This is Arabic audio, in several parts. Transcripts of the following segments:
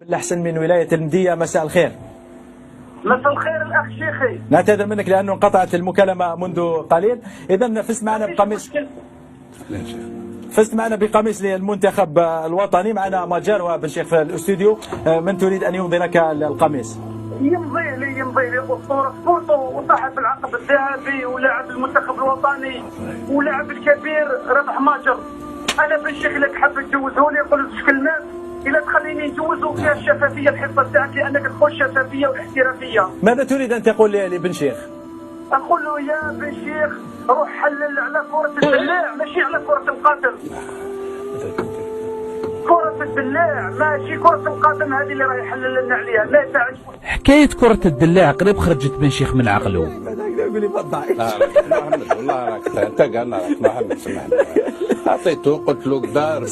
بالأحسن من ولاية المدية، مساء الخير. مساء الخير الأخ شيخي. نعتذر منك لأنه انقطعت المكالمة منذ قليل. إذا فزت معنا بقميص للمنتخب الوطني. معنا مجار وبن شيخ في الاستوديو. من تريد أن يمضي لك القميص؟ يمضي لي أسطورة سبورتو وصاحب العقب الذهبي ولاعب المنتخب الوطني ولاعب الكبير ربح ماجر. أنا بن شيخ لك حاب تجوزه لي قول له كلمات إلا تخليني نجوزه فيها الشفافية الحصة تاعك لأنك تقول الشفافية والاحترافية. ماذا تريد أن تقول لبن شيخ؟ أقول له يا بن شيخ روح حلل على كرة الدلاع ماشي على كرة القدم. كرة الدلاع ماشي كرة القدم، هذه اللي راه يحلل لنا عليها لا تعجب. حكاية كرة الدلاع قريب خرجت بن شيخ من عقله. يقول لي ما تضحكش. محمد والله راك انت قالنا راك محمد سمحنا عطيته قلت له دار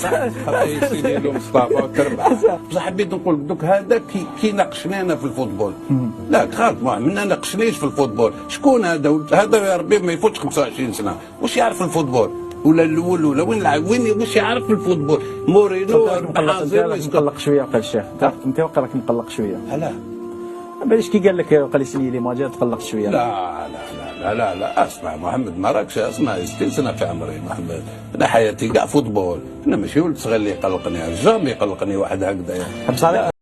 عطيه سيدي له مصطفى وتربح. بصح حبيت نقول دوك هذا كي ناقشنانا في الفوتبول. لا تخاف ما ناقشنيش في الفوتبول. شكون هذا يا ربي ما يفوتش 25 سنه واش يعرف الفوتبول ولا الاول ولا وين واش يعرف في الفوتبول. مورينو مقلق شويه قال الشيخ. انت واقع راك مقلق شويه. لا باش كي قال لك قال لي لي ماجر تقلق شويه. لا اسمع محمد ما راكش اسمع 60 سنه في عمري محمد. انا حياتي كاع فوتبول. انا ماشي ولد صغير اللي يقلقني، جامي يقلقني واحد هكذا.